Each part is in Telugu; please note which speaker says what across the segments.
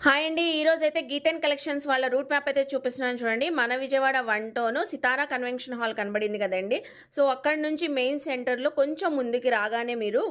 Speaker 1: హాయ్ అండి. ఈ రోజు అయితే గీతన్ కలెక్షన్స్ వాళ్ళ రూట్ మ్యాప్ అయితే చూపిస్తున్నాను చూడండి. మన విజయవాడ 1 టౌన్ సితారా కన్వెన్షన్ హాల్ కనబడింది కదండీ. సో అక్కడి నుంచి మెయిన్ సెంటర్‌లో కొంచెం ముందుకి రాగానే మీరు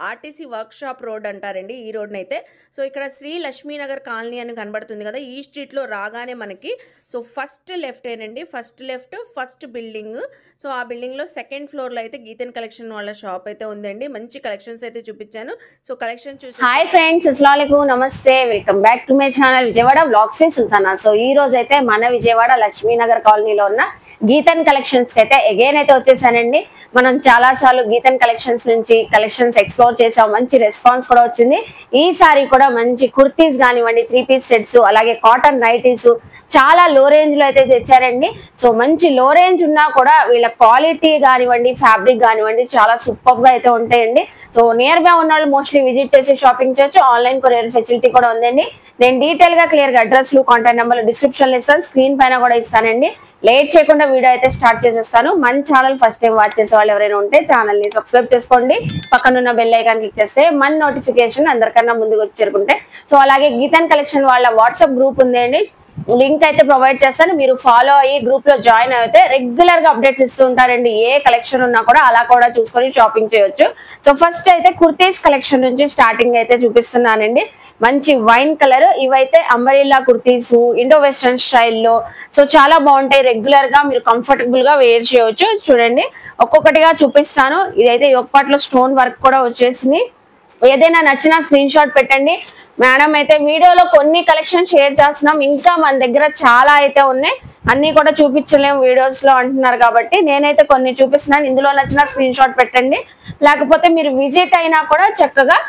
Speaker 1: ఆర్టీసీ వర్క్ షాప్ రోడ్ అంటారండి ఈ రోడ్‌నైతే. సో ఇక్కడ శ్రీ లక్ష్మీనగర్ కాలనీ అని కనబడుతుంది కదా. ఈ స్ట్రీట్‌లో రాగానే మనకి సో ఫస్ట్ లెఫ్టేనండి. First left first building. So ఆ బిల్డింగ్‌లో సెకండ్ ఫ్లోర్‌లో అయితే గీతన్ కలెక్షన్ వాళ్ళ షాప్ అయితే ఉందండి. మంచి కలెక్షన్స్ అయితే చూపించాను. సో కలెక్షన్ చూసి
Speaker 2: హాయ్ ఫ్రెండ్స్, అస్సలాముఅలైకుం, నమస్తే, welcome back to my channel Vijayawada vlogs with Sultana. So ఈ రోజు అయితే మన విజయవాడ లక్ష్మీనగర్ కాలనీలో ఉన్న గీతన్ కలెక్షన్స్ కి అయితే అగైన్ అయితే వచ్చేసానండి. మనం చాలా సార్లు గీతన్ కలెక్షన్స్ నుంచి కలెక్షన్స్ ఎక్స్ప్లోర్ చేసాం, మంచి రెస్పాన్స్ కూడా వచ్చింది. ఈసారి కూడా మంచి కుర్తీస్ కానివ్వండి, 3 పీస్ సెట్స్, అలాగే కాటన్ నైటీస్ చాలా లో రేంజ్ లో అయితే తెచ్చారండి. సో మంచి లో రేంజ్ ఉన్నా కూడా వీళ్ళ క్వాలిటీ కానివ్వండి, ఫ్యాబ్రిక్ కానివ్వండి చాలా సూపర్ గా అయితే ఉంటాయండి. సో నియర్ బై ఉన్న వాళ్ళు మోస్ట్లీ విజిట్ చేసి షాపింగ్ చేయొచ్చు. ఆన్లైన్ కొరియర్ ఫెసిలిటీ కూడా ఉందండి. నేను డీటెయిల్ గా క్లియర్ గా అడ్రస్ లు, కాంటాక్ట్ నెంబర్లు డిస్క్రిప్షన్ లో ఇస్తాను, స్క్రీన్ పైన కూడా ఇస్తానండి. లేట్ చేయకుండా వీడియో అయితే స్టార్ట్ చేసేస్తాను. మన ఛానల్ ఫస్ట్ టైం వాచ్ చేసే వాళ్ళు ఎవరైనా ఉంటే ఛానల్ ని సబ్స్క్రైబ్ చేసుకోండి. పక్కనున్న బెల్ ఐకాన్ క్లిక్ చేస్తే మన నోటిఫికేషన్ అందరికన్నా ముందుకు వచ్చి చేరుకుంటే. సో అలాగే గీతన్ కలెక్షన్ వాళ్ళ వాట్సాప్ గ్రూప్ ఉందండి, లింక్ అయితే ప్రొవైడ్ చేస్తాను. మీరు ఫాలో అయ్యి గ్రూప్ లో జాయిన్ అయితే రెగ్యులర్ గా అప్డేట్స్ ఇస్తూ ఉంటారండి. ఏ కలెక్షన్ ఉన్నా కూడా అలా కూడా చూసుకొని షాపింగ్ చేయొచ్చు. సో ఫస్ట్ అయితే కుర్తీస్ కలెక్షన్ నుంచి స్టార్టింగ్ అయితే చూపిస్తున్నానండి. మంచి వైన్ కలర్, ఇవైతే అంబరిల్లా కుర్తీస్ ఇండో వెస్టర్న్ స్టైల్లో. సో చాలా బాగుంటాయి, రెగ్యులర్ గా మీరు కంఫర్టబుల్ గా వేర్ చేయొచ్చు. చూడండి ఒక్కొక్కటిగా చూపిస్తాను. ఇదైతే యొక్కపాట్లో స్టోన్ వర్క్ కూడా వచ్చేసింది. ఏదైనా నచ్చిన స్క్రీన్ షాట్ పెట్టండి. మేడం అయితే వీడియోలో కొన్ని కలెక్షన్ షేర్ చేస్తున్నాం, ఇంకా మన దగ్గర చాలా అయితే ఉన్నాయి, అన్ని కూడా చూపించలేము వీడియోస్ లో అంటున్నారు కాబట్టి నేనైతే కొన్ని చూపిస్తున్నాను. ఇందులో నచ్చిన స్క్రీన్ షాట్ పెట్టండి. లేకపోతే మీరు విజిట్ అయినా కూడా చక్కగా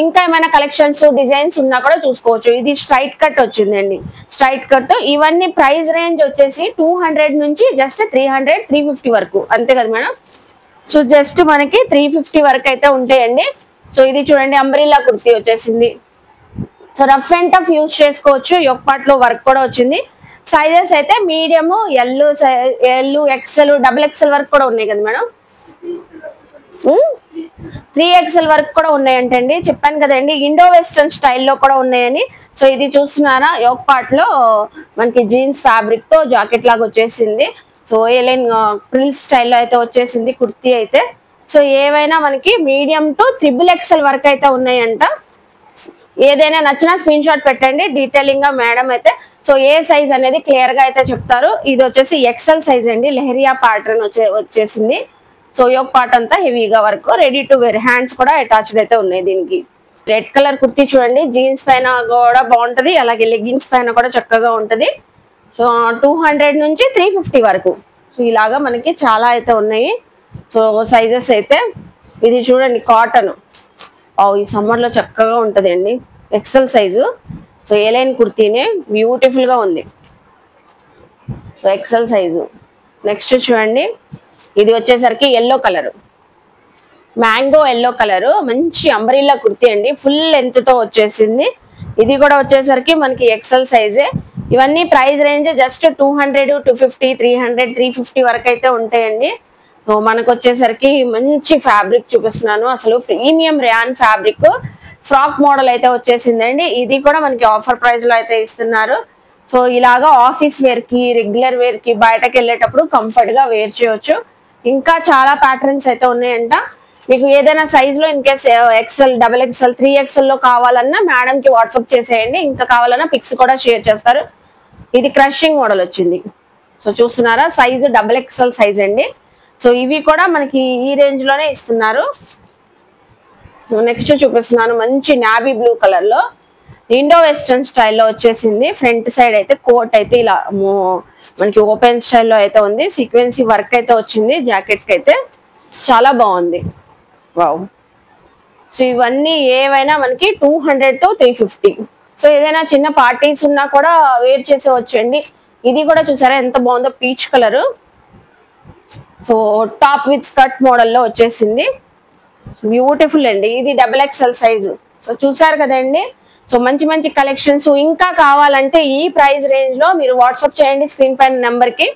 Speaker 2: ఇంకా ఏమైనా కలెక్షన్స్ డిజైన్స్ ఉన్నా కూడా చూసుకోవచ్చు. ఇది స్ట్రైట్ కట్ వచ్చిందండి, స్ట్రైట్ కట్. ఇవన్నీ ప్రైస్ రేంజ్ వచ్చేసి 200 నుంచి జస్ట్ 300, 350 వరకు, అంతే కదా మేడం. సో జస్ట్ మనకి 350 వరకు అయితే ఉంటాయండి. సో ఇది చూడండి అంబ్రిల్లా కుర్తీ వచ్చేసింది. So rough and tough use చేసుకోవచ్చు. యొక్క పార్ట్ లో వర్క్ కూడా వచ్చింది. సైజెస్ అయితే medium, L, XL, double XL వరకు కూడా ఉన్నాయి కదా మేడం. 3XL వరకు కూడా ఉన్నాయంటండి. చెప్పాను కదండి ఇండో వెస్టర్న్ స్టైల్లో కూడా ఉన్నాయని. సో ఇది చూస్తున్నారా, యొక్క పార్ట్ లో మనకి జీన్స్ ఫ్యాబ్రిక్ తో జాకెట్ లాగా వచ్చేసింది. సో ఏలైన్ ప్రిల్ స్టైల్లో అయితే వచ్చేసింది కుర్తీ అయితే. సో ఏవైనా మనకి మీడియం టు XXL వరకు అయితే ఉన్నాయంట. ఏదైనా నచ్చినా స్క్రీన్ షాట్ పెట్టండి. డీటెయిలింగ్ గా మేడం అయితే సో ఏ సైజ్ అనేది క్లియర్ గా అయితే చెప్తారు. ఇది వచ్చేసి ఎక్సెల్ సైజ్ అండి, లెహరియా ప్యాటర్న్ వచ్చేసింది. సో యోక్ పార్ట్ అంతా హెవీగా work, ready to wear, hands కూడా అటాచ్డ్ అయితే ఉన్నాయి దీనికి. రెడ్ కలర్ కుర్తీ చూడండి, జీన్స్ పైన కూడా బాగుంటది, అలాగే లెగ్గిన్స్ పైన కూడా చక్కగా ఉంటది. సో 200 నుంచి 350 వరకు. సో ఇలాగా మనకి చాలా అయితే ఉన్నాయి. సో సైజెస్ అయితే ఇది చూడండి కాటన్, ఈ సమ్మర్ లో చక్కగా ఉంటది అండి, XL size. So A line కుర్తీనే బ్యూటిఫుల్ గా ఉంది. So XL size. నెక్స్ట్ చూడండి ఇది వచ్చేసరికి yellow colour, mango yellow colour, మంచి అంబ్రిల్లా కుర్తీ అండి, ఫుల్ లెంత్ తో వచ్చేసింది. ఇది కూడా వచ్చేసరికి మనకి ఎక్సెల్ సైజే. ఇవన్నీ ప్రైస్ రేంజ్ జస్ట్ 200, 250, 300, 350 వరకు అయితే ఉంటాయండి. సో మనకు వచ్చేసరికి మంచి ఫ్యాబ్రిక్ చూపిస్తున్నాను, అసలు premium rayon fabric, frock model అయితే వచ్చేసిందండి. ఇది కూడా మనకి ఆఫర్ ప్రైస్ లో అయితే ఇస్తున్నారు. సో ఇలాగా ఆఫీస్ వేర్ కి, రెగ్యులర్ వేర్ కి, బయటకు వెళ్ళేటప్పుడు కంఫర్ట్ గా వేర్ చేయొచ్చు. ఇంకా చాలా ప్యాటర్న్స్ అయితే ఉన్నాయంట. మీకు ఏదైనా సైజ్ లో in case XL, double XL, 3XL లో కావాలన్నా మేడం కి వాట్సాప్ చేసేయండి. ఇంకా కావాలన్నా పిక్స్ కూడా షేర్ చేస్తారు. ఇది క్రషింగ్ మోడల్ వచ్చింది. సో చూస్తున్నారా, సైజ్ XXL సైజ్ అండి. సో ఇవి కూడా మనకి ఈ రేంజ్ లోనే ఇస్తున్నారు. నెక్స్ట్ చూపిస్తున్నాను మంచి నావీ బ్లూ కలర్ లో, ఇండో వెస్టర్న్ స్టైల్లో వచ్చేసింది. ఫ్రంట్ సైడ్ అయితే కోట్ అయితే ఇలా మనకి ఓపెన్ స్టైల్లో అయితే ఉంది, సీక్వెన్సీ వర్క్ అయితే వచ్చింది జాకెట్ కి అయితే, చాలా బాగుంది. వావ్. సో ఇవన్నీ ఏవైనా మనకి 200 to 350. సో ఏదైనా చిన్న పార్టీస్ ఉన్నా కూడా వేర్ చేసేవచ్చు అండి. ఇది కూడా చూసారా ఎంత బాగుందో, peach colour. So top with skirt మోడల్లో వచ్చేసింది, బ్యూటిఫుల్ అండి. ఇది XXL సైజు. సో చూసారు కదండి. సో మంచి మంచి కలెక్షన్స్ ఇంకా కావాలంటే ఈ ప్రైస్ రేంజ్ లో మీరు వాట్సాప్ చేయండి స్క్రీన్ పైన నెంబర్ కి.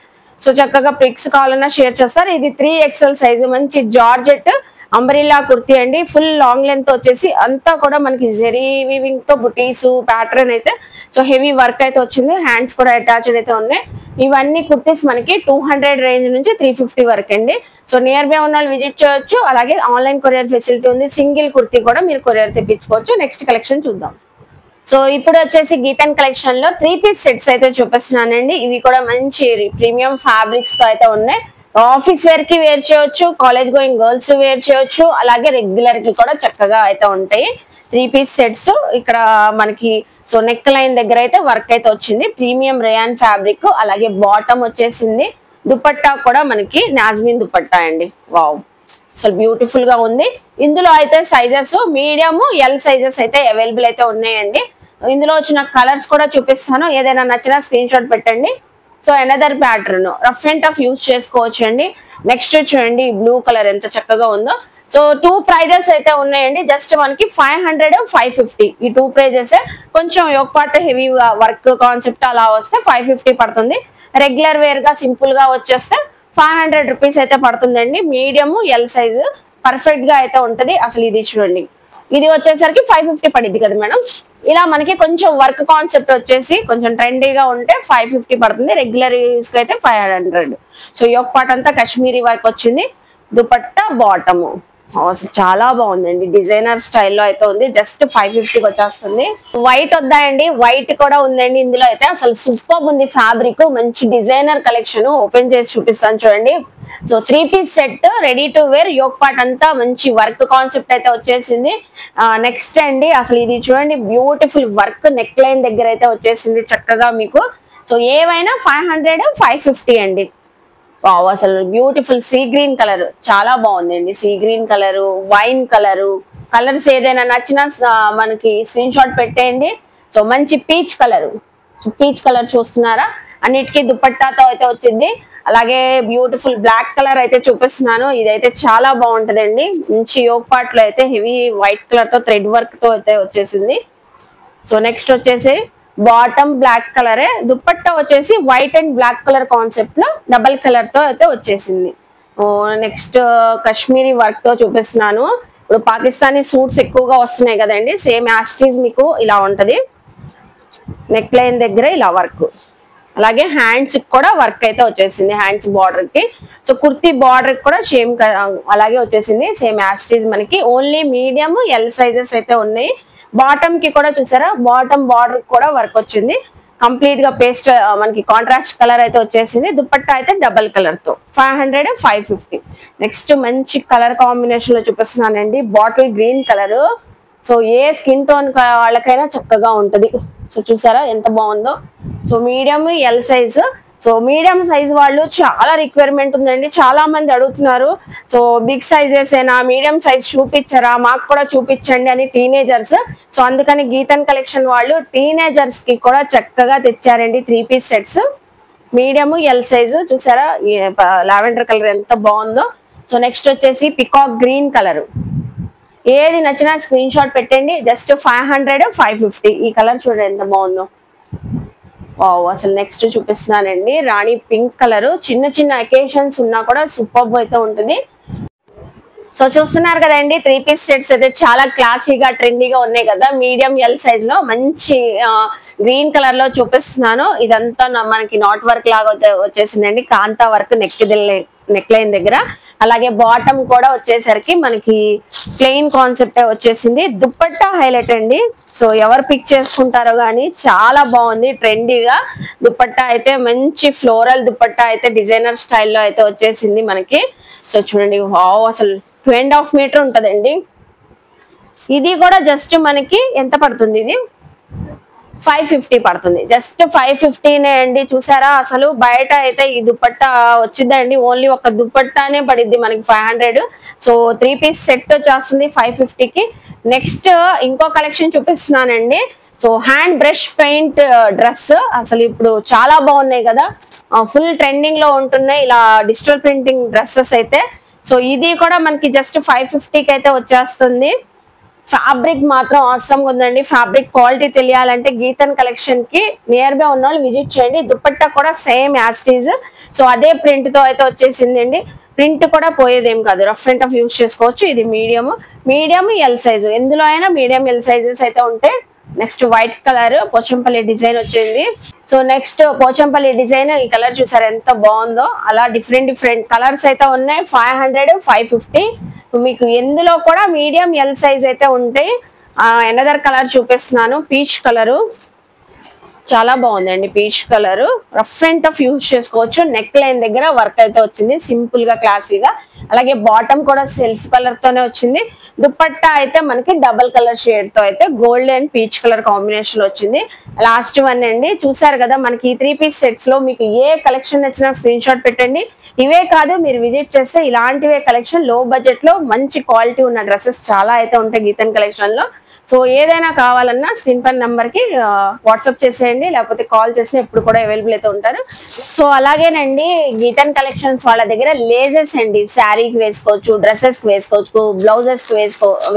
Speaker 2: సో చక్కగా పిక్స్ కావాలన్నా షేర్ చేస్తారు. ఇది 3XL సైజు, మంచి జార్జెట్ అంబ్రెల్లా కుర్తీ అండి, ఫుల్ లాంగ్ లెంత్ వచ్చేసి అంతా కూడా మనకి జెరీ వీవింగ్ తో బుటీస్ ప్యాటర్న్ అయితే సో హెవీ వర్క్ అయితే వచ్చింది. హ్యాండ్స్ కూడా అటాచ్డ్ అయితే ఉన్నాయి. ఇవన్నీ కుర్తీస్ మనకి 200 రేంజ్ నుంచి 350 వరకు అండి. సో నియర్ బై ఉన్న వాళ్ళు విజిట్ చేయొచ్చు. అలాగే ఆన్లైన్ కొరియర్ ఫెసిలిటీ ఉంది. సింగిల్ కుర్తీ కూడా మీరు కొరియర్ తెప్పించుకోవచ్చు. నెక్స్ట్ కలెక్షన్ చూద్దాం. సో ఇప్పుడు వచ్చేసి గీతన్ కలెక్షన్ లో 3 పీస్ సెట్స్ అయితే చూపిస్తున్నానండి. ఇవి కూడా మంచి ప్రీమియం ఫ్యాబ్రిక్స్ తో అయితే ఉన్నాయి. ఆఫీస్ వేర్ కి వేర్ చేయొచ్చు, కాలేజ్ గోయింగ్ గర్ల్స్ వేర్ చేయొచ్చు, అలాగే రెగ్యులర్ కి కూడా చక్కగా అయితే ఉంటాయి. 3 పీస్ సెట్స్ ఇక్కడ మనకి సో నెక్ లైన్ దగ్గర అయితే వర్క్ అయితే వచ్చింది. ప్రీమియం రేయాన్ ఫ్యాబ్రిక్, అలాగే బాటమ్ వచ్చేసింది. దుపట్టా కూడా మనకి నాజ్మిన్ దుపట్టా అండి. వావ్, అసలు బ్యూటిఫుల్ గా ఉంది. ఇందులో అయితే సైజెస్ మీడియం, ఎల్ సైజెస్ అయితే అవైలబుల్ అయితే ఉన్నాయండి. ఇందులో వచ్చిన కలర్స్ కూడా చూపిస్తాను. ఏదైనా నచ్చినా స్క్రీన్ షాట్ పెట్టండి. So another pattern rough and tough use చేసుకోవచ్చు అండి. నెక్స్ట్ చూడండి, బ్లూ కలర్ ఎంత చక్కగా ఉందో. సో 2 ప్రైజెస్ అయితే ఉన్నాయండి. జస్ట్ మనకి 500, 550 ఈ 2 ప్రైజెస్. కొంచెం ఒక పార్ట్ హెవీ వర్క్ కాన్సెప్ట్ అలా వస్తే 550 పడుతుంది. రెగ్యులర్ వేర్ గా సింపుల్ గా వచ్చేస్తే 500 రూపీస్ అయితే పడుతుందండి. మీడియం, ఎల్ సైజ్ పర్ఫెక్ట్ గా అయితే ఉంటది. అసలు ఇది చూడండి, ఇది వచ్చేసరికి 550 పడిద్ది కదా మేడం. ఇలా మనకి కొంచెం వర్క్ కాన్సెప్ట్ వచ్చేసి కొంచెం ట్రెండీగా ఉంటే 550 పడుతుంది. రెగ్యులర్ యూస్ కి అయితే 500. సో ఈ ఒక పార్ట్ అంతా కాశ్మీరీ వర్క్ వచ్చింది. దుపట్టా బాటము అసలు చాలా బాగుందండి. డిజైనర్ స్టైల్లో అయితే ఉంది. జస్ట్ 550కి వచ్చేస్తుంది. వైట్ వద్దాయండి, వైట్ కూడా ఉందండి ఇందులో అయితే. అసలు సూపర్ ఉంది ఫ్యాబ్రిక్. మంచి డిజైనర్ కలెక్షన్ ఓపెన్ చేసి చూపిస్తాను చూడండి. So 3 piece set ready to wear. Yoke part అంతా మంచి వర్క్ కాన్సెప్ట్ అయితే వచ్చేసింది. నెక్స్ట్ అండి, అసలు ఇది చూడండి, బ్యూటిఫుల్ వర్క్ నెక్ లైన్ దగ్గర అయితే వచ్చేసింది చక్కగా మీకు. సో ఏవైనా 500, 550 అండి. అసలు బ్యూటిఫుల్ సీ గ్రీన్ కలర్ చాలా బాగుందండి. Sea green colour, wine colour, colours ఏదైనా నచ్చినా మనకి స్క్రీన్ షాట్ పెట్టేయండి. సో మంచి పీచ్ కలర్, పీచ్ కలర్ చూస్తున్నారా, అన్నిటికీ దుపట్టాతో అయితే వచ్చింది. అలాగే బ్యూటిఫుల్ బ్లాక్ కలర్ అయితే చూపిస్తున్నాను. ఇదైతే చాలా బాగుంటదండి. మంచి యోక్ పార్ట్ లో అయితే హెవీ వైట్ కలర్ తో థ్రెడ్ వర్క్ తో అయితే వచ్చేసింది. సో నెక్స్ట్ వచ్చేసి బాటమ్ బ్లాక్ కలరే, దుపట్టా వచ్చేసి white and black colour concept లో డబల్ కలర్ తో అయితే వచ్చేసింది. నెక్స్ట్ కాశ్మీరీ వర్క్ తో చూపిస్తున్నాను. ఇప్పుడు పాకిస్తానీ సూట్స్ ఎక్కువగా వస్తున్నాయి కదండి. సేమ్ యాస్టీస్ మీకు ఇలా ఉంటది. నెక్ లైన్ దగ్గర ఇలా వర్క్, అలాగే హ్యాండ్స్ కూడా వర్క్ అయితే వచ్చేసింది. హ్యాండ్స్ బార్డర్ కి, సో కుర్తీ బార్డర్ కూడా సేమ్ అలాగే వచ్చేసింది. సేమ్ యాస్టీస్ మనకి ఓన్లీ మీడియం, ఎల్ సైజెస్ అయితే ఉన్నాయి. బాటమ్ కి కూడా చూసారా, బాటమ్ బార్డర్ కూడా వర్క్ వచ్చింది. కంప్లీట్ గా పేస్ట్ మనకి కాంట్రాస్ట్ కలర్ అయితే వచ్చేసింది. దుపట్టా అయితే డబల్ కలర్ తో 500, 550. నెక్స్ట్ మంచి కలర్ కాంబినేషన్ లో చూపిస్తున్నానండి. Bottle green colour. సో ఏ స్కిన్ టోన్ వాళ్ళకైనా చక్కగా ఉంటది. సో చూసారా ఎంత బాగుందో. So medium, L size. So medium size వాళ్ళు చాలా రిక్వైర్మెంట్ ఉందండి. చాలా మంది అడుగుతున్నారు. సో బిగ్ సైజెస్ ఏనా, మీడియం సైజ్ చూపించరా, మాకు కూడా చూపించండి అని టీనేజర్స్. సో అందుకని గీతన్ కలెక్షన్ వాళ్ళు టీనేజర్స్ కి కూడా చక్కగా తెచ్చారండి 3 piece sets. Medium, L size చూసారా, లావెండర్ కలర్ ఎంత బాగుందో. సో నెక్స్ట్ వచ్చేసి పికాక్ గ్రీన్ కలర్. ఏది నచ్చినా స్క్రీన్ షాట్ పెట్టండి. జస్ట్ 500, 550. ఈ కలర్ చూడండి ఎంత బాగుందో. అసలు నెక్స్ట్ చూపిస్తున్నానండి, రాణి పింక్ కలర్. చిన్న చిన్న అకేషన్స్ ఉన్నా కూడా సూపర్ అయితే ఉంటుంది. సో చూస్తున్నారు కదండి, 3 పీస్ సెట్స్ అయితే చాలా క్లాసీగా ట్రెండీగా ఉన్నాయి కదా. మీడియం, ఎల్ సైజ్ లో మంచి గ్రీన్ కలర్ లో చూపిస్తున్నాను. ఇదంతా మనకి నాట్ వర్క్ లాగా వచ్చేసిందండి. కాంతా వర్క్ నెక్ లైన్ దగ్గర. అలాగే బాటమ్ కూడా వచ్చేసరికి మనకి ప్లెయిన్ కాన్సెప్ట్ వచ్చేసింది. దుపట్టా హైలైట్ అండి. సో ఎవరు పిక్ చేసుకుంటారో గానీ చాలా బాగుంది ట్రెండీగా. దుపట్టా అయితే మంచి ఫ్లోరల్ దుపట్టా అయితే డిజైనర్ స్టైల్లో అయితే వచ్చేసింది మనకి. సో చూడండి, అసలు 2.5 మీటర్ ఉంటదండి. ఇది కూడా జస్ట్ మనకి ఎంత పడుతుంది, ఇది 550 పడుతుంది. జస్ట్ 550నే అండి. చూసారా, అసలు బయట అయితే ఈ దుపట్టా వచ్చిందండి, ఓన్లీ ఒక దుపట్టానే పడిద్ది మనకి 500. సో 3 పీస్ సెట్ వచ్చేస్తుంది 550కి. నెక్స్ట్ ఇంకో కలెక్షన్ చూపిస్తున్నానండి. So hand brush paint dress. అసలు ఇప్పుడు చాలా బాగున్నాయి కదా, ఫుల్ ట్రెండింగ్ లో ఉంటున్నాయి ఇలా డిజిటల్ ప్రింటింగ్ డ్రెస్సెస్ అయితే. సో ఇది కూడా మనకి జస్ట్ 550కి అయితే వచ్చేస్తుంది. ఫ్యాబ్రిక్ మాత్రం అవసరం ఉందండి. ఫ్యాబ్రిక్ క్వాలిటీ తెలియాలంటే గీతన్ కలెక్షన్ కి నియర్ బై ఉన్న వాళ్ళు విజిట్ చేయండి. దుపట్టా కూడా సేమ్ యాస్టీజ్ సో అదే ప్రింట్ తో అయితే వచ్చేసింది అండి. ప్రింట్ కూడా పోయేదేం కాదు, రఫ్ అండ్ టఫ్ యూస్ చేసుకోవచ్చు. ఇది మీడియం ఎల్ సైజు, ఎందులో అయినా మీడియం ఎల్ సైజెస్ అయితే ఉంటాయి. Next white colour Pochampally design వచ్చింది. సో నెక్స్ట్ పోచంపల్లి డిజైన్, ఈ కలర్ చూసారు ఎంత బాగుందో. అలా డిఫరెంట్ కలర్స్ అయితే ఉన్నాయి. 500, 550 మీకు ఎందులో కూడా మీడియం ఎల్ సైజ్ అయితే ఉంటాయి. ఎనదర్ కలర్ చూపిస్తున్నాను, పీచ్ కలరు. చాలా బాగుందండి peach colour, rough and tough use చేసుకోవచ్చు. నెక్ లైన్ దగ్గర వర్క్ అయితే వచ్చింది సింపుల్ గా క్లాసీగా. అలాగే బాటమ్ కూడా సెల్ఫ్ కలర్ తోనే వచ్చింది. దుపట్టా అయితే మనకి డబల్ కలర్ షేడ్ తో అయితే gold and peach colour combination వచ్చింది. లాస్ట్ వన్ అండి, చూసారు కదా మనకి 3 పీస్ సెట్స్ లో మీకు ఏ కలెక్షన్ నచ్చినా స్క్రీన్ షాట్ పెట్టండి. ఇవే కాదు, మీరు విజిట్ చేస్తే ఇలాంటివే కలెక్షన్ లో బడ్జెట్ లో మంచి క్వాలిటీ ఉన్న డ్రెస్సెస్ చాలా అయితే ఉంటాయి గీతన్ కలెక్షన్ లో. సో ఏదైనా కావాలన్నా స్క్రీన్ పైన నంబర్ కి వాట్సాప్ చేసేయండి, లేకపోతే కాల్ చేసినా ఎప్పుడు కూడా అవైలబుల్ అయితే ఉంటారు. సో అలాగేనండి గీతన్ కలెక్షన్స్ వాళ్ళ దగ్గర లేజెస్ అండి, శారీకి వేసుకోవచ్చు, డ్రెస్సెస్ కి వేసుకోవచ్చు, బ్లౌజెస్ కి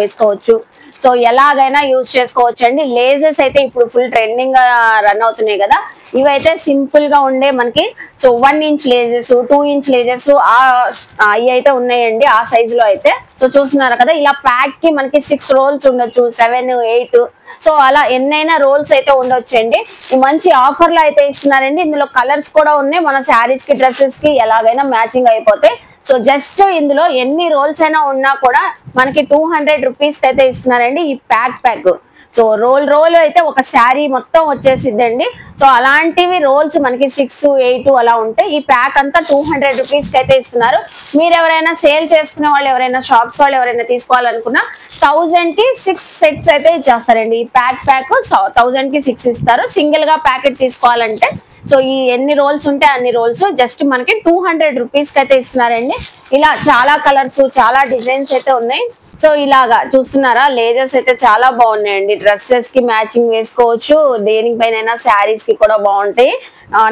Speaker 2: వేసుకోవచ్చు. సో ఎలాగైనా యూజ్ చేసుకోవచ్చు అండి. లేజెస్ అయితే ఇప్పుడు ఫుల్ ట్రెండింగ్ గా రన్ అవుతున్నాయి కదా, ఇవైతే సింపుల్ గా ఉండే మనకి. So 1 inch laces, 2 inch laces అవి అయితే ఉన్నాయండి ఆ సైజ్ లో అయితే. సో చూస్తున్నారు కదా, ఇలా ప్యాక్ కి మనకి 6 రోల్స్ ఉండొచ్చు, 7, 8. సో అలా ఎన్నైనా రోల్స్ అయితే ఉండొచ్చు అండి. మంచి ఆఫర్ లో అయితే ఇస్తున్నారండి. ఇందులో కలర్స్ కూడా ఉన్నాయి, మన శారీస్ కి డ్రెస్సెస్ కి ఎలాగైనా మ్యాచింగ్ అయిపోతాయి. సో జస్ట్ ఇందులో ఎన్ని రోల్స్ అయినా ఉన్నా కూడా మనకి 200 రూపీస్ కి అయితే ఇస్తున్నారండి ఈ ప్యాక్. సో రోల్ అయితే ఒక శారీ మొత్తం వచ్చేసిద్దండి. సో అలాంటివి రోల్స్ మనకి 6, 8 అలా ఉంటాయి. ఈ ప్యాక్ అంతా 200 రూపీస్ కి అయితే ఇస్తున్నారు. మీరు ఎవరైనా సేల్ చేసుకునే వాళ్ళు, ఎవరైనా షాప్స్ వాళ్ళు ఎవరైనా తీసుకోవాలనుకున్నా 1000 కి 6 సెట్స్ అయితే ఇచ్చేస్తారండి. ఈ ప్యాక్ 1000 కి 6 ఇస్తారు. సింగిల్ గా ప్యాకెట్ తీసుకోవాలంటే సో ఈ ఎన్ని రోల్స్ ఉంటే అన్ని రోల్స్ జస్ట్ మనకి 200 రూపీస్ కి అయితే ఇస్తున్నారండి. ఇలా చాలా కలర్స్, చాలా డిజైన్స్ అయితే ఉన్నాయి. సో ఇలాగా చూస్తున్నారా, లేజర్స్ అయితే చాలా బాగున్నాయండి. డ్రెస్సెస్ కి మ్యాచింగ్ వేసుకోవచ్చు, దేనిపైన శారీస్ కి కూడా బాగుంటాయి.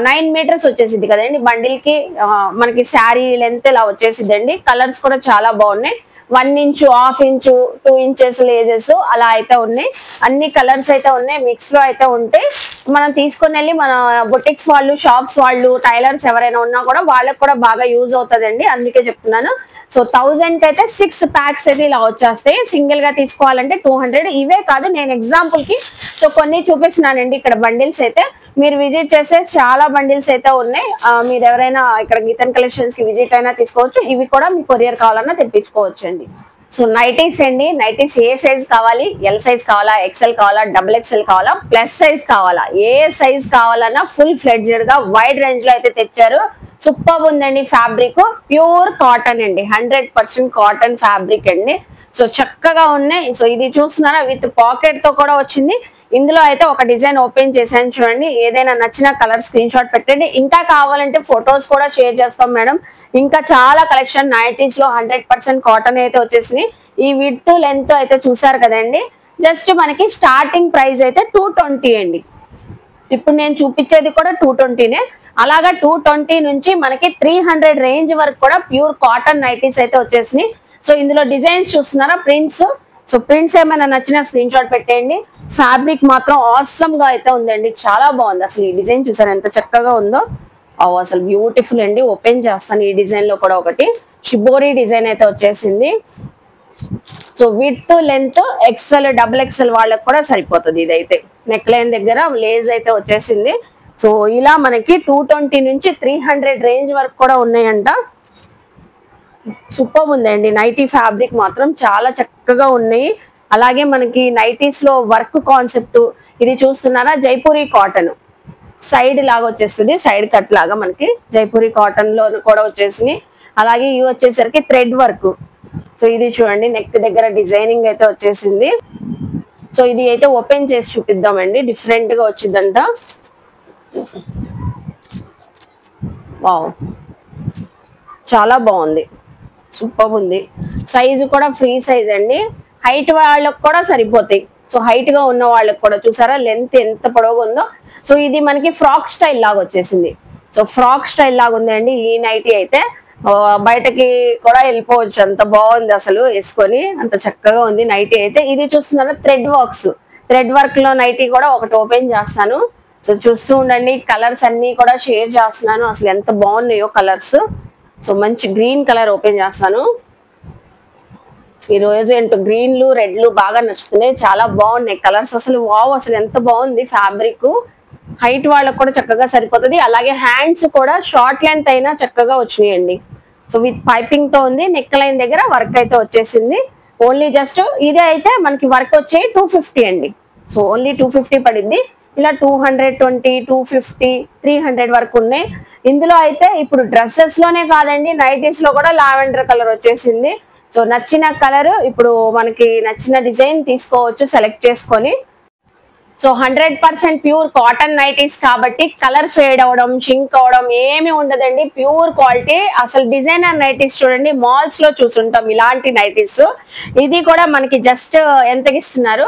Speaker 2: 9 మీటర్స్ వచ్చేసింది కదండి బండిల్ కి. మనకి శారీ లెంత్ ఇలా వచ్చేసిద్దండి. కలర్స్ కూడా చాలా బాగున్నాయి. 1 ఇంచ్, 1/2 ఇంచ్, 2 ఇంచెస్ లేజెస్ అలా అయితే ఉన్నాయి. అన్ని కలర్స్ అయితే ఉన్నాయి, మిక్స్ లో అయితే ఉంటాయి. మనం తీసుకొని వెళ్ళి మన బొటిక్స్ వాళ్ళు, షాప్స్ వాళ్ళు, టైలర్స్ ఎవరైనా ఉన్నా కూడా వాళ్ళకి కూడా బాగా యూజ్ అవుతుందండి. అందుకే చెప్తున్నాను. సో 1000 కి అయితే 6 ప్యాక్స్ అయితే ఇలా వచ్చేస్తాయి. సింగిల్ గా తీసుకోవాలంటే 200. ఇవే కాదు, నేను ఎగ్జాంపుల్ కి సో కొన్ని చూపిస్తున్నానండి. ఇక్కడ బండిల్స్ అయితే మీరు విజిట్ చేసే చాలా బండిల్స్ అయితే ఉన్నాయి. మీరు ఎవరైనా ఇక్కడ గీతన్ కలెక్షన్స్ కి విజిట్ అయినా తీసుకోవచ్చు. ఇవి కూడా మీ కొరియర్ కావాలన్నా తెప్పించుకోవచ్చు అండి. సో నైటీస్ అండి, నైటీస్ ఏ సైజ్ కావాలి, ఎల్ సైజ్ కావాలా, ఎక్సెల్ కావాలా, XXL కావాలా, ప్లస్ సైజ్ కావాలా, ఏ సైజ్ కావాలన్నా ఫుల్ ఫ్లెడ్జెడ్ గా వైడ్ రేంజ్ లో అయితే తెచ్చారు. సూపర్ ఉందండి. ఫ్యాబ్రిక్ ప్యూర్ కాటన్ అండి, 100% కాటన్ ఫ్యాబ్రిక్ అండి. సో చక్కగా ఉన్నాయి. సో ఇది చూస్తున్నారా, విత్ పాకెట్ తో కూడా వచ్చింది. ఇందులో అయితే ఒక డిజైన్ ఓపెన్ చేశాను చూడండి. ఏదైనా నచ్చిన కలర్ స్క్రీన్ షాట్ పెట్టండి. ఇంకా కావాలంటే ఫొటోస్ కూడా షేర్ చేస్తాం మేడం. ఇంకా చాలా కలెక్షన్ నైటీస్ లో 100% కాటన్ అయితే వచ్చేసినాయి. ఈ విడ్త్ లెంత్ అయితే చూసారు కదండి. జస్ట్ మనకి స్టార్టింగ్ ప్రైస్ అయితే 220 అండి. ఇప్పుడు నేను చూపించేది కూడా 220నే. అలాగా 220 నుంచి మనకి 300 రేంజ్ వరకు కూడా ప్యూర్ కాటన్ నైటీస్ అయితే వచ్చేసినాయి. సో ఇందులో డిజైన్స్ చూస్తున్నారా, ప్రింట్స్. సో ప్రింట్స్ ఏమైనా నచ్చినా స్క్రీన్ షాట్ పెట్టేయండి. ఫ్యాబ్రిక్ మాత్రం ఆసమ్ గా అయితే ఉందండి, చాలా బాగుంది. అసలు ఈ డిజైన్ చూసారు ఎంత చక్కగా ఉందో, అసలు బ్యూటిఫుల్ అండి. ఓపెన్ చేస్తాను. ఈ డిజైన్ లో కూడా ఒకటి షిబోరి డిజైన్ అయితే వచ్చేసింది. So width length XL, XXL వాళ్ళకి కూడా సరిపోతుంది. ఇదైతే నెక్ లైన్ దగ్గర లేజ్ అయితే వచ్చేసింది. సో ఇలా మనకి 220 నుంచి 300 రేంజ్ వరకు కూడా ఉన్నాయంట. సూపర్ ఉందండి. నైటీ ఫ్యాబ్రిక్ మాత్రం చాలా చక్కగా ఉన్నాయి. అలాగే మనకి నైటీస్ లో వర్క్ కాన్సెప్ట్ ఇది చూస్తున్నారా, జైపూరి కాటన్ సైడ్ లాగా వచ్చేస్తుంది, సైడ్ కట్ లాగా మనకి జైపూరి కాటన్ లో కూడా వచ్చేసింది. అలాగే ఇవి వచ్చేసరికి థ్రెడ్ వర్క్. సో ఇది చూడండి, నెక్ దగ్గర డిజైనింగ్ అయితే వచ్చేసింది. సో ఇది అయితే ఓపెన్ చేసి చూపిద్దామండి, డిఫరెంట్ గా వచ్చిందంట. వావ్, చాలా బాగుంది, సూపర్ ఉంది. సైజు కూడా ఫ్రీ సైజ్ అండి, హైట్ వాళ్ళకి కూడా సరిపోతాయి. సో హైట్ గా ఉన్న వాళ్ళకి కూడా చూసారా లెంత్ ఎంత పొడవుగా ఉందో. సో ఇది మనకి ఫ్రాక్ స్టైల్ లాగా వచ్చేసింది. సో ఫ్రాక్ స్టైల్ లాగా ఉందండి ఈ నైటీ అయితే. బయటకి కూడా వెళ్ళిపోవచ్చు, అంత బాగుంది అసలు వేసుకొని, అంత చక్కగా ఉంది నైటీ అయితే. ఇది చూస్తున్నారా థ్రెడ్ వర్క్స్, థ్రెడ్ వర్క్ లో నైటీ కూడా ఒకటి ఓపెన్ చేస్తాను. సో చూస్తూ ఉండండి, కలర్స్ అన్ని కూడా షేర్ చేస్తున్నాను. అసలు ఎంత బాగున్నాయో కలర్స్. సో మంచి గ్రీన్ కలర్ ఓపెన్ చేస్తాను. ఈ రోజు ఏంటో గ్రీన్లు రెడ్లు బాగా నచ్చుతున్నాయి, చాలా బాగున్నాయి కలర్స్. అసలు వావ్, అసలు ఎంత బాగుంది ఫ్యాబ్రిక్. హైట్ వాళ్ళకు కూడా చక్కగా సరిపోతుంది. అలాగే హ్యాండ్స్ కూడా షార్ట్ లెంత్ అయినా చక్కగా వచ్చినాయండి. సో విత్ పైపింగ్ తో ఉంది. నెక్ లైన్ దగ్గర వర్క్ అయితే వచ్చేసింది. ఓన్లీ జస్ట్ ఇదే అయితే మనకి వర్క్ వచ్చే 250 అండి. సో ఓన్లీ 250 పడింది. ఇలా 220, 250, 300 వరకు ఉన్నాయి. ఇందులో అయితే ఇప్పుడు డ్రెస్సెస్ లోనే కాదండి, నైటీస్ లో కూడా లావెండర్ కలర్ వచ్చేసింది. సో నచ్చిన కలర్ ఇప్పుడు మనకి నచ్చిన డిజైన్ తీసుకోవచ్చు సెలెక్ట్ చేసుకొని. సో 100% ప్యూర్ కాటన్ నైటీస్ కాబట్టి కలర్ ఫేడ్ అవడం, షింక్ అవడం ఏమి ఉండదండి. Pure quality. అసలు డిజైనర్ నైటీస్ చూడండి, మాల్స్ లో చూసుంటాం ఇలాంటి నైటీస్. ఇది కూడా మనకి జస్ట్ ఎంతకి ఇస్తున్నారు,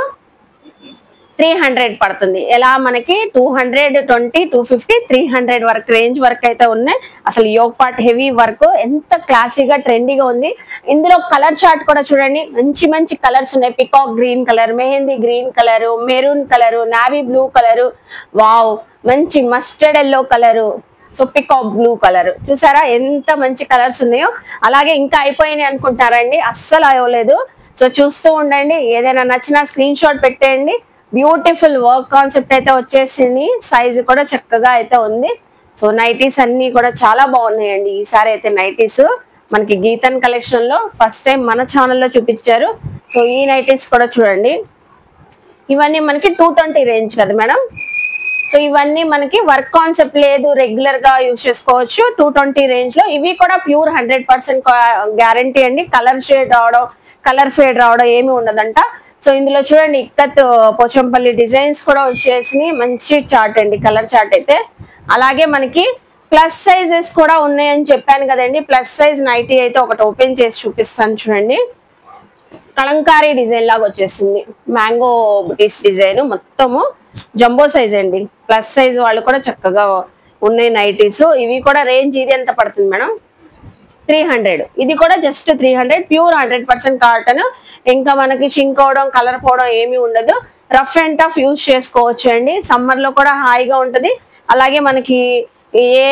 Speaker 2: 300 పడుతుంది. ఎలా మనకి 220, 250, 300 వరకు రేంజ్ వరకు అయితే ఉన్నాయి. అసలు యోగ్ పార్ట్ హెవీ వర్క్ ఎంత క్లాసీగా ట్రెండీగా ఉంది. ఇందులో కలర్ చార్ట్ కూడా చూడండి, మంచి మంచి కలర్స్ ఉన్నాయి. Peacock green colour, mehndi green colour, maroon colour, navy blue colour, wow మంచి mustard yellow colour, so peacock blue colour. చూసారా ఎంత మంచి కలర్స్ ఉన్నాయో. అలాగే ఇంకా అయిపోయినాయి అనుకుంటారండి, అస్సలు అవ్వలేదు. సో చూస్తూ ఉండండి, ఏదైనా నచ్చినా స్క్రీన్ షాట్ పెట్టేయండి. బ్యూటిఫుల్ వర్క్ కాన్సెప్ట్ అయితే వచ్చేసింది. సైజు కూడా చక్కగా అయితే ఉంది. సో నైటీస్ అన్ని కూడా చాలా బాగున్నాయండి. ఈసారి అయితే నైటీస్ మనకి గీతన్ కలెక్షన్ లో ఫస్ట్ టైం మన ఛానల్లో చూపించారు. సో ఈ నైటీస్ కూడా చూడండి, ఇవన్నీ మనకి 220 రేంజ్ కదా మేడం. సో ఇవన్నీ మనకి వర్క్ కాన్సెప్ట్ లేదు, రెగ్యులర్ గా యూజ్ చేసుకోవచ్చు. 220 రేంజ్ లో ఇవి కూడా ప్యూర్ 100% గ్యారంటీ అండి. కలర్ షేడ్ రావడం, కలర్ ఫేడ్ రావడం ఏమి ఉండదంట. సో ఇందులో చూడండి ఇక్కత్ పోచంపల్లి డిజైన్స్ కూడా వచ్చేసి మంచి చార్ట్ అండి, కలర్ చార్ట్ అయితే. అలాగే మనకి ప్లస్ సైజెస్ కూడా ఉన్నాయని చెప్పాను కదండి. ప్లస్ సైజ్ నైటీ అయితే ఒకటి ఓపెన్ చేసి చూపిస్తాను చూడండి. కలంకారీ డిజైన్ లాగా వచ్చేసింది, మ్యాంగో బుటీస్ డిజైన్, మొత్తము జంబో సైజ్ అండి. ప్లస్ సైజ్ వాళ్ళు కూడా చక్కగా ఉన్నాయి నైటీస్. ఇవి కూడా రేంజ్ ఇది ఎంత పడుతుంది మేడం, 300. ఇది కూడా జస్ట్ 300, ప్యూర్ 100% కాటన్. ఇంకా మనకి షింక్ అవడం, కలర్ పోవడం ఏమీ ఉండదు. రఫ్ అండ్ టఫ్ యూజ్ చేసుకోవచ్చు అండి. సమ్మర్ లో కూడా హాయిగా ఉంటది. అలాగే మనకి ఏ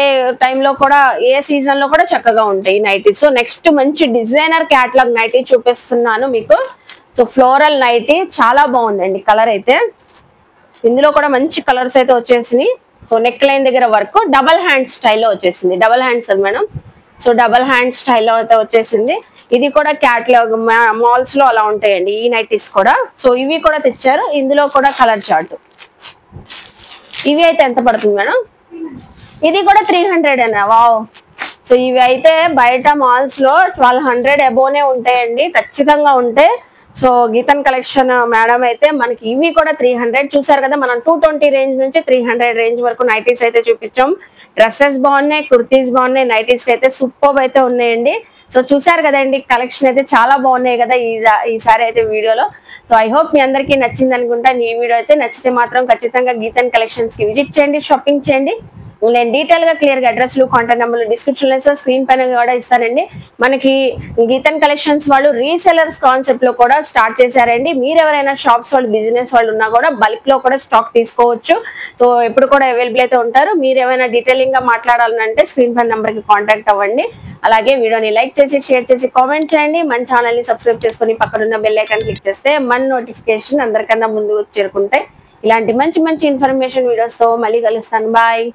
Speaker 2: టైంలో కూడా, ఏ సీజన్ లో కూడా చక్కగా ఉంటాయి నైటీస్. సో నెక్స్ట్ మంచి డిజైనర్ క్యాటలాగ్ నైటీ చూపిస్తున్నాను మీకు. సో ఫ్లోరల్ నైటీ చాలా బాగుందండి కలర్ అయితే. ఇందులో కూడా మంచి కలర్స్ అయితే వచ్చేసినాయి. సో నెక్ లైన్ దగ్గర వర్క్ డబల్ హ్యాండ్ స్టైల్లో వచ్చేసింది. డబల్ హ్యాండ్స్ అది మేడం. సో డబల్ హ్యాండ్ స్టైల్లో అయితే వచ్చేసింది. ఇది కూడా క్యాటలాగ్ మాల్స్ లో అలా ఉంటాయండి ఈ నైటీస్ కూడా. సో ఇవి కూడా తెచ్చారు. ఇందులో కూడా కలర్ చార్ట్. ఇవి అయితే ఎంత పడుతుంది మేడం, ఇది కూడా 300 అన్న. వావ్. సో ఇవి అయితే బయట మాల్స్ లో 1200 అబోనే ఉంటాయండి, ఖచ్చితంగా ఉంటాయి. సో గీతన్ కలెక్షన్ మేడం అయితే మనకి ఇవి కూడా 300. చూసారు కదా, మనం 220 రేంజ్ నుంచి 300 రేంజ్ వరకు నైటీస్ అయితే చూపించాం. డ్రెస్సెస్ బాగున్నాయి, కుర్తీస్ బాగున్నాయి, నైటీస్ అయితే సూపర్ అయితే ఉన్నాయండి. సో చూసారు కదండి, కలెక్షన్ అయితే చాలా బాగున్నాయి కదా ఈసారి అయితే వీడియోలో. సో ఐ హోప్ మీ అందరికీ నచ్చింది అనుకుంటాను. ఈ వీడియో అయితే నచ్చితే మాత్రం ఖచ్చితంగా గీతన్ కలెక్షన్స్ కి విజిట్ చేయండి, షాపింగ్ చేయండి. నేను డీటెయిల్ గా క్లియర్ గా అడ్రస్లు, కాంటాక్ట్ నెంబర్లు డిస్క్రిప్షన్ లో స్క్రీన్ పైన కూడా ఇస్తానండి. మనకి గీతన్ కలెక్షన్స్ వాళ్ళు రీసెలర్స్ కాన్సెప్ట్ లో కూడా స్టార్ట్ చేశారండి. మీరు ఎవరైనా షాప్స్ వాళ్ళు, బిజినెస్ వాళ్ళు ఉన్నా కూడా బల్క్ లో కూడా స్టాక్ తీసుకోవచ్చు. సో ఎప్పుడు కూడా అవైలబుల్ అయితే ఉంటారు. మీరు ఏమైనా డీటెయిలింగ్ గా మాట్లాడాలంటే స్క్రీన్ పైన నెంబర్ కి కాంటాక్ట్ అవ్వండి. అలాగే వీడియోని లైక్ చేసి, షేర్ చేసి, కామెంట్ చేయండి. మన ఛానల్ ని సబ్స్క్రైబ్ చేసుకుని పక్కనున్న బెల్ ఐకాన్ క్లిక్ చేస్తే మన నోటిఫికేషన్ అందరికన్నా ముందు చేరుకుంటాయి. ఇలాంటి మంచి మంచి ఇన్ఫర్మేషన్ వీడియోస్ తో మళ్ళీ కలుస్తాను. బాయ్.